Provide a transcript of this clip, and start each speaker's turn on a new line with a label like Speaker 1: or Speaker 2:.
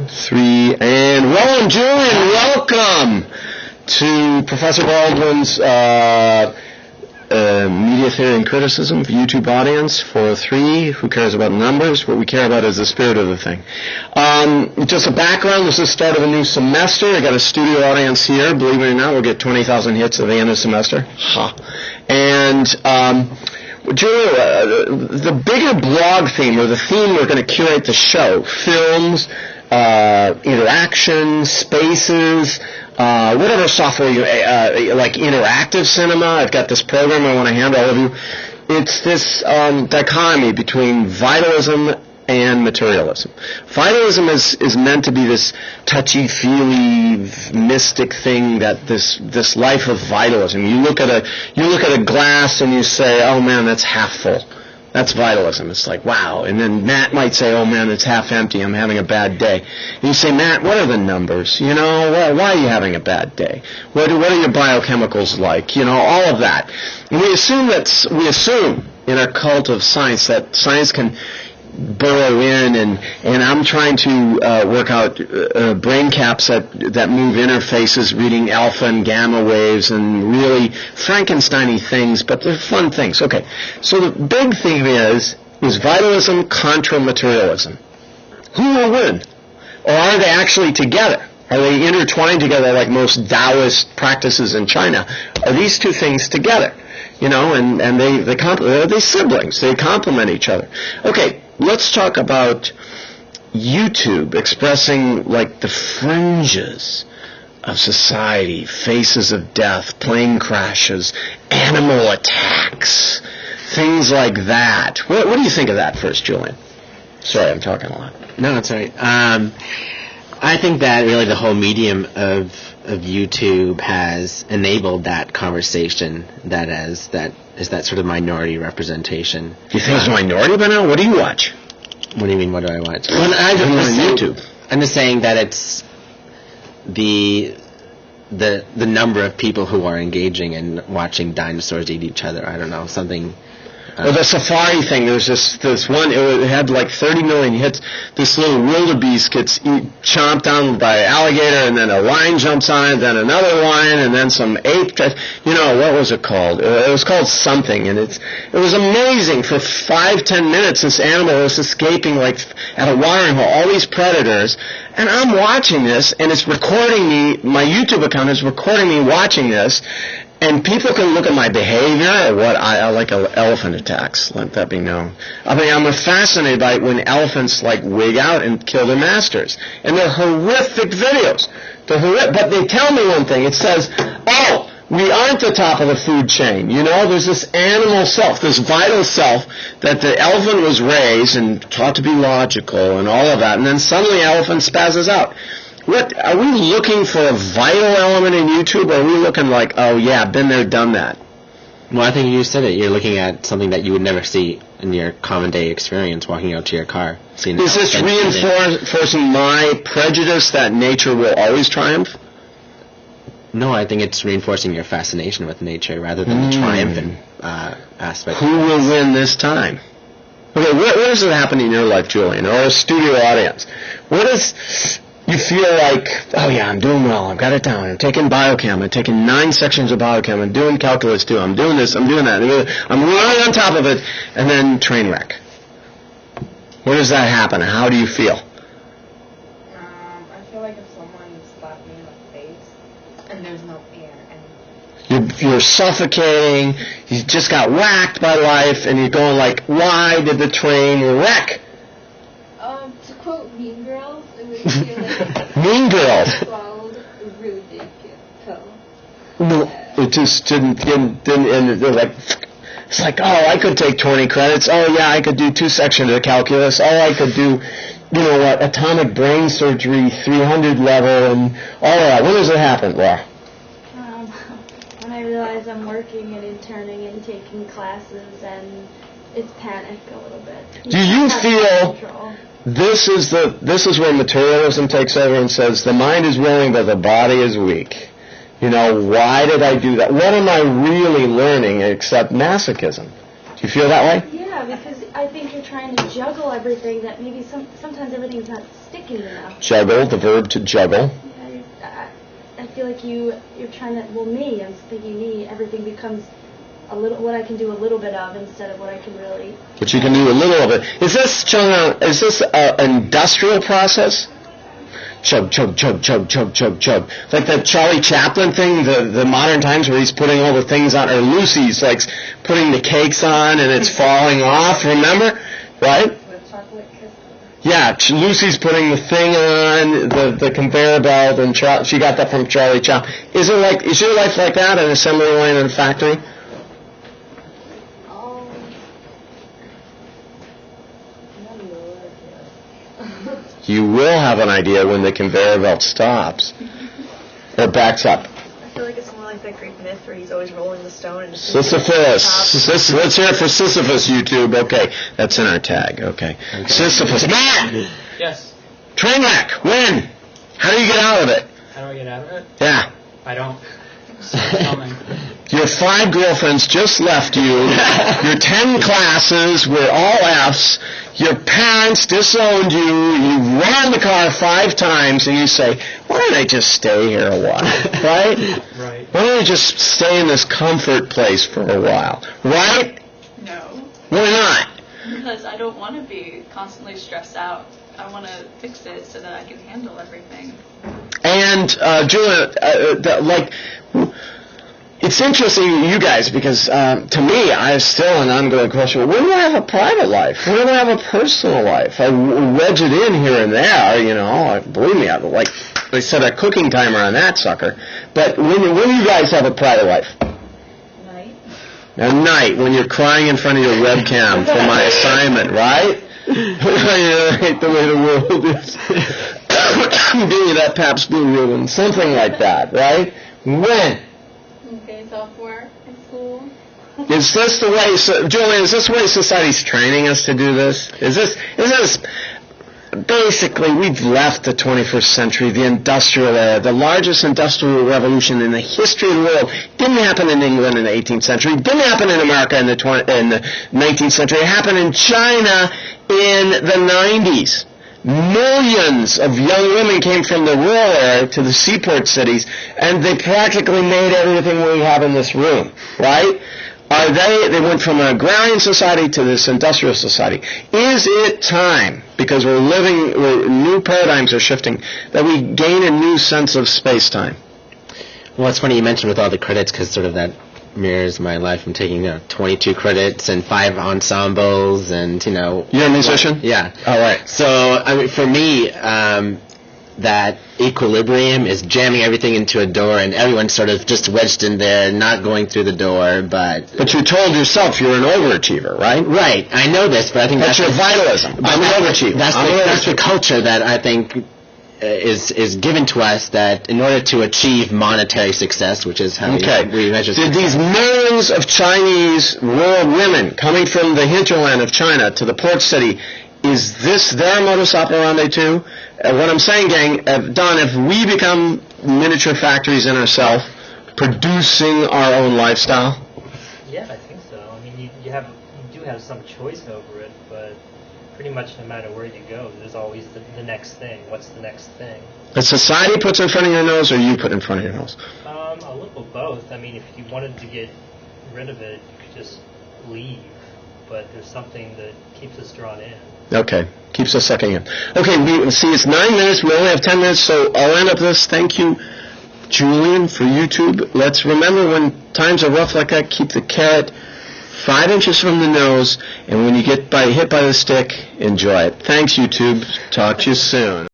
Speaker 1: 3, and rolling. Julian, welcome to Professor Baldwin's Media Theory and Criticism for YouTube audience. For 3, who cares about numbers? What we care about is the spirit of the thing. Just a background, this is the start of a new semester. I got a studio audience here. Believe it or not, we'll get 20,000 hits at the end of the semester. And Julia, the bigger blog theme, or the theme we're going to curate the show, films, interaction, spaces, whatever software you like, interactive cinema. I've got this program I want to hand all of you. It's this dichotomy between vitalism and materialism. Vitalism is meant to be this touchy-feely, mystic thing, that this life of vitalism. You look at a glass and you say, "Oh man, that's half full." That's vitalism. It's like, wow. And then Matt might say, "Oh man, it's half empty. I'm having a bad day." And you say, "Matt, what are the numbers? You know, why are you having a bad day? What are your biochemicals like? You know, all of that." And we assume in our cult of science that science can burrow in, and I'm trying to work out brain caps that move interfaces, reading alpha and gamma waves, and really Frankenstein-y things, but they're fun things. Okay, so the big thing is vitalism contra materialism. Who will win? Or are they actually together? Are they intertwined together like most Taoist practices in China? Are these two things together? You know, and they're siblings. They complement each other. Okay. Let's talk about YouTube expressing like the fringes of society, faces of death, plane crashes, animal attacks, things like that. What do you think of that first, Julian? Sorry, I'm talking a lot.
Speaker 2: No, that's all right. I think that really the whole medium of YouTube has enabled that conversation that is that sort of minority representation.
Speaker 1: You think it's a minority by now? What do you watch?
Speaker 2: What do you mean, what do I watch?
Speaker 1: Well, I'm on YouTube.
Speaker 2: I'm just saying that it's the number of people who are engaging and watching dinosaurs eat each other. I don't know, something...
Speaker 1: Well, the safari thing, there was this one, it had like 30 million hits. This little wildebeest gets chomped down by an alligator, and then a lion jumps on it, then another lion, and then some ape. You know, what was it called? It was called something, and it was amazing. For 5-10 minutes, this animal was escaping like at a watering hole, all these predators. And I'm watching this, and it's recording me, my YouTube account is recording me watching this. And people can look at my behavior, or what I like elephant attacks, let that be known. I mean, I'm fascinated by when elephants like wig out and kill their masters. And they're horrific videos. But they tell me one thing. It says, "Oh, we aren't the top of the food chain." You know, there's this animal self, this vital self, that the elephant was raised and taught to be logical and all of that. And then suddenly elephant spazzes out. What are we looking for, a vital element in YouTube, or are we looking like, oh yeah, been there, done that?
Speaker 2: Well, I think you said it. You're looking at something that you would never see in your common day experience, walking out to your car.
Speaker 1: Is this reinforcing my prejudice that nature will always triumph?
Speaker 2: No, I think it's reinforcing your fascination with nature rather than the triumphant aspect.
Speaker 1: Who will win this time? Okay, what does it happen in your life, Julian, or a studio audience? What is... You feel like, oh yeah, I'm doing well, I've got it down, I'm taking biochem, I'm taking 9 sections of biochem, I'm doing calculus too, I'm doing this, I'm doing that, I'm running on top of it, and then train wreck. Where does that happen? How do you feel?
Speaker 3: I feel like if someone slapped me in the face and there's no air.
Speaker 1: You're suffocating, you just got whacked by life, and you're going like, why did the train wreck?
Speaker 3: To quote Mean Girls, it would feel like
Speaker 1: Mean Girls.
Speaker 3: swallowed a really big pill.
Speaker 1: No, it just didn't and they're like, it's like, oh, I could take 20 credits. Oh yeah, I could do 2 sections of calculus. Oh, I could do, you know what, atomic brain surgery, 300 level, and all of that. When does it happen, Laura?
Speaker 4: When I realize I'm working and interning and taking classes, and it's panic a little bit.
Speaker 1: Do you feel this is where materialism takes over and says the mind is willing but the body is weak? You know, why did I do that? What am I really learning except masochism? Do you feel that way?
Speaker 4: Yeah, because I think you're trying to juggle everything that maybe sometimes everything's not sticking enough.
Speaker 1: Juggle, the verb to juggle.
Speaker 4: Yeah, I feel like you're trying to, well, I'm thinking everything becomes what I can do a little bit of instead of what I can really.
Speaker 1: But you can do a little of it. Is this an industrial process? Chug, chug, chug, chug, chug, chug, chug. Like the Charlie Chaplin thing, the modern times where he's putting all the things on, or Lucy's like putting the cakes on and it's falling off, remember? Right?
Speaker 3: With chocolate kisses.
Speaker 1: Yeah, Lucy's putting the thing on, the conveyor belt, and she got that from Charlie Chaplin. Is your life like that, an assembly line in a factory? You will have an idea when the conveyor belt stops or backs up.
Speaker 5: I feel like it's more like that Greek myth where he's always rolling the stone and
Speaker 1: Sisyphus. Let's hear it for Sisyphus, YouTube. Okay, that's in our tag. Okay. Sisyphus. Matt!
Speaker 6: Yes.
Speaker 1: Train wreck. When? How do you get out of it?
Speaker 6: How do I get out of it?
Speaker 1: Yeah.
Speaker 6: I don't. Something.
Speaker 1: Your 5 girlfriends just left you. Your 10 classes were all Fs. Your parents disowned you. You run the car 5 times, and you say, "Why don't I just stay here a while?" Right?
Speaker 6: Right.
Speaker 1: Why don't I just stay in this comfort place for a while? Right?
Speaker 7: No,
Speaker 1: Why not?
Speaker 7: because I don't want to be constantly stressed out. I want to fix it so that I can handle everything.
Speaker 1: And Julian, it's interesting, you guys, because to me, I have still an ongoing question. When do I have a private life? When do I have a personal life? I wedge it in here and there, you know. Believe me, I set a cooking timer on that sucker. But when do you guys have a private life?
Speaker 3: Night.
Speaker 1: At night, when you're crying in front of your webcam for my assignment, right? I hate the way the world is. Give me that Pabst Blue Ribbon, something like that, right? When?
Speaker 7: Days off work and school.
Speaker 1: Is this the way, Julian, is this the way society's training us to do this? Is this, basically, we've left the 21st century, the industrial era, the largest industrial revolution in the history of the world. Didn't happen in England in the 18th century, didn't happen in America in the 19th century, it happened in China in the 90s. Millions of young women came from the rural area to the seaport cities, and they practically made everything we have in this room, right? They went from an agrarian society to this industrial society. Is it time, because new paradigms are shifting, that we gain a new sense of space-time?
Speaker 2: Well, it's funny you mentioned with all the credits, because sort of that mirrors my life. I'm taking 22 credits and 5 ensembles, and
Speaker 1: You're a musician?
Speaker 2: Yeah.
Speaker 1: All right.
Speaker 2: So I mean, for me, that equilibrium is jamming everything into a door, and everyone's sort of just wedged in there, not going through the door. But
Speaker 1: you told yourself you're an overachiever, right?
Speaker 2: Right. I know this, but I think
Speaker 1: that's your vitalism. I'm an overachiever.
Speaker 2: That's the culture that I think is given to us, that in order to achieve monetary success, which is how we measure success. Did
Speaker 1: these millions of Chinese rural women coming from the hinterland of China to the port city, is this their modus operandi too? What I'm saying, gang, Don, if we become miniature factories in ourselves, producing our own lifestyle?
Speaker 6: Yeah, I think so. I mean, you do have some choice over it, but pretty much no matter where you go, there's always the next thing. What's the next thing?
Speaker 1: That society puts in front of your nose, or you put in front of your nose?
Speaker 6: A little both. I mean, if you wanted to get rid of it, you could just leave. But there's something that keeps us drawn in.
Speaker 1: Okay, keeps us sucking in. Okay, it's 9 minutes. We only have 10 minutes, so I'll end up this. Thank you, Julian, for YouTube. Let's remember, when times are rough like that, keep the carrot 5 inches from the nose, and when you get hit by the stick, enjoy it. Thanks, YouTube. Talk to you soon.